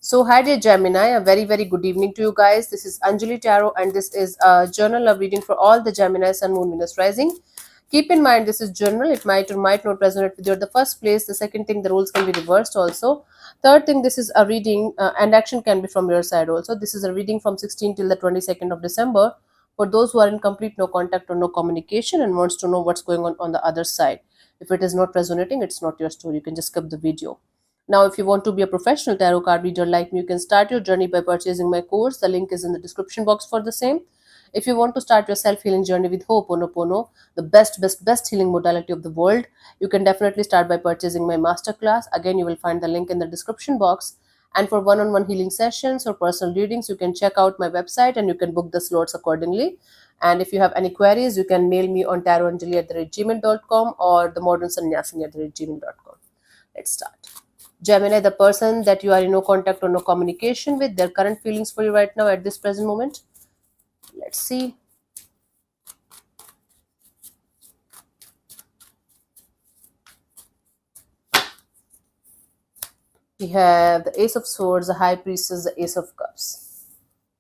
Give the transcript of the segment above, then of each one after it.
So, hi dear Gemini, a very good evening to you guys. This is Anjali Tarot, and this is a journal of reading for all the Gemini Sun, Moon, Venus, Rising. Keep in mind, this is journal. It might or might not resonate with you at the first place. The second thing, the rules can be reversed also. Third thing, this is a reading, and action can be from your side also. This is a reading from 16 till the 22nd of December for those who are in complete no contact or no communication and wants to know what's going on the other side. If it is not resonating, it's not your story. You can just skip the video. Now, if you want to be a professional tarot card reader like me, you can start your journey by purchasing my course. The link is in the description box for the same. If you want to start your self-healing journey with Ho'oponopono, the best healing modality of the world, you can definitely start by purchasing my masterclass. Again, you will find the link in the description box. And for one-on-one healing sessions or personal readings, you can check out my website and you can book the slots accordingly. And if you have any queries, you can mail me on tarotanjali@gmail.com or themodernsannyasini@gmail.com. Let's start. Gemini, the person that you are in no contact or no communication with, their current feelings for you right now at this present moment. Let's see. We have the Ace of Swords, the High Priestess, the Ace of Cups.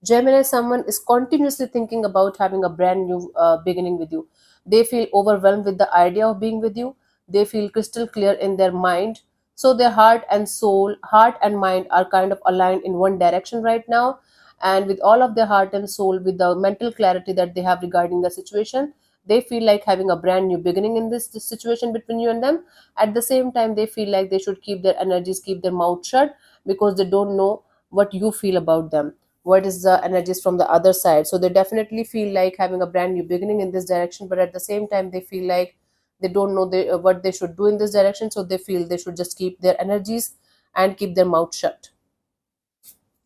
Gemini, someone is continuously thinking about having a brand new beginning with you. They feel overwhelmed with the idea of being with you. They feel crystal clear in their mind. So their heart and soul, heart and mind are kind of aligned in one direction right now. And with all of their heart and soul, with the mental clarity that they have regarding the situation, they feel like having a brand new beginning in this situation between you and them. At the same time, they feel like they should keep their energies, keep their mouth shut, because they don't know what you feel about them, what is the energies from the other side. So they definitely feel like having a brand new beginning in this direction, but at the same time they feel like they don't know what they should do in this direction. So they feel they should just keep their energies and keep their mouth shut.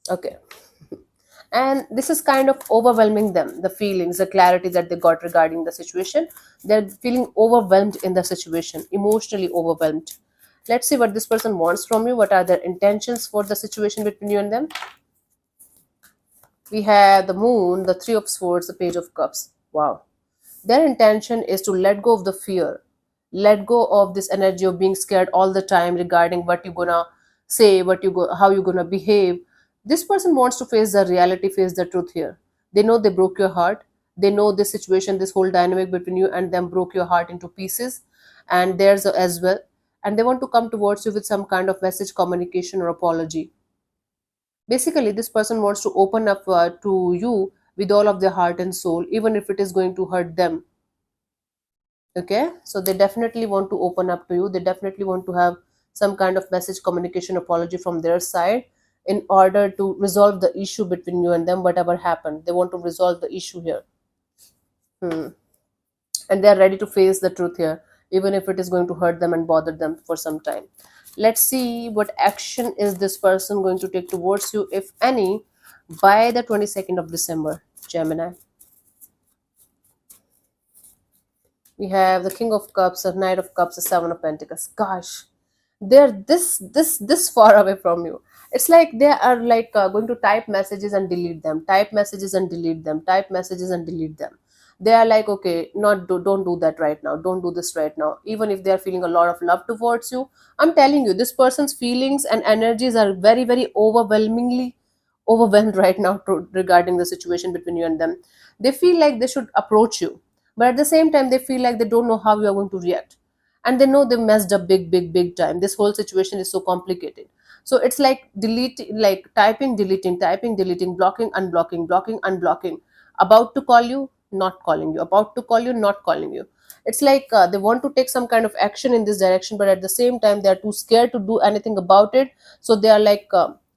Okay. And this is kind of overwhelming them, the feelings, the clarity that they got regarding the situation. They're feeling overwhelmed in the situation, emotionally overwhelmed. Let's see what this person wants from you. What are their intentions for the situation between you and them? We have the Moon, the Three of Swords, the Page of Cups. Wow. Their intention is to let go of the fear, let go of this energy of being scared all the time regarding what you're gonna say, how you're gonna behave. This person wants to face the reality, face the truth here. They know they broke your heart. They know this situation, this whole dynamic between you and them broke your heart into pieces, and theirs as well. And they want to come towards you with some kind of message, communication, or apology. Basically, this person wants to open up to you with all of their heart and soul, even if it is going to hurt them. Okay, so they definitely want to open up to you. They definitely want to have some kind of message, communication, apology from their side in order to resolve the issue between you and them. Whatever happened, they want to resolve the issue here. And they are ready to face the truth here, even if it is going to hurt them and bother them for some time. Let's see what action is this person going to take towards you, if any, by the 22nd of December, Gemini. We have the King of Cups, the Knight of Cups, the Seven of Pentacles. Gosh, they're this far away from you. It's like they are like going to type messages and delete them, type messages and delete them, type messages and delete them. They are like, okay, don't do that right now, don't do this right now. Even if they are feeling a lot of love towards you, I'm telling you, this person's feelings and energies are very overwhelmingly overwhelmed right now regarding the situation between you and them. They feel like they should approach you, but at the same time they feel like they don't know how you are going to react, and they know they messed up big time. This whole situation is so complicated. So it's like like typing, deleting, typing, deleting, blocking, unblocking, blocking, unblocking, about to call you, not calling you, about to call you, not calling you. It's like they want to take some kind of action in this direction, but at the same time they are too scared to do anything about it. So they are like,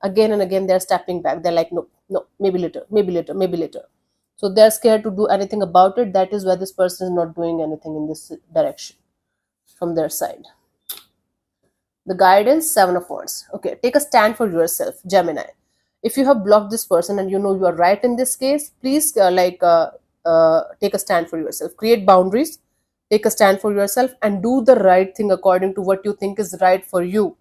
again and again they're stepping back. They're like, no, maybe later, maybe later, maybe later. So they're scared to do anything about it. That is why this person is not doing anything in this direction from their side. The guidance, Seven of Wands. Okay, take a stand for yourself, Gemini. If you have blocked this person and you know you are right in this case, please take a stand for yourself. Create boundaries, take a stand for yourself, and do the right thing according to what you think is right for you.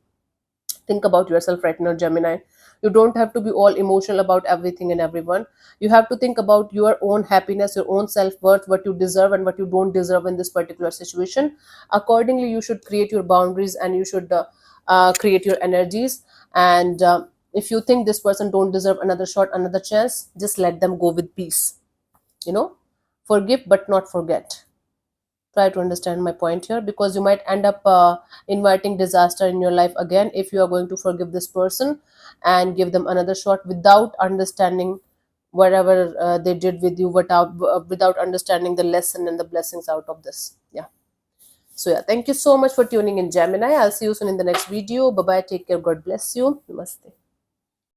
Think about yourself right now, Gemini. You don't have to be all emotional about everything and everyone. You have to think about your own happiness, your own self-worth, what you deserve and what you don't deserve in this particular situation. Accordingly, you should create your boundaries, and you should create your energies, and If you think this person don't deserve another shot, another chance, just let them go with peace. You know, forgive but not forget. Try to understand my point here, because you might end up inviting disaster in your life again if you are going to forgive this person and give them another shot without understanding whatever they did with you, without understanding the lesson and the blessings out of this. Yeah. So yeah, thank you so much for tuning in, Gemini. I'll see you soon in the next video. Bye bye, take care, God bless you, namaste.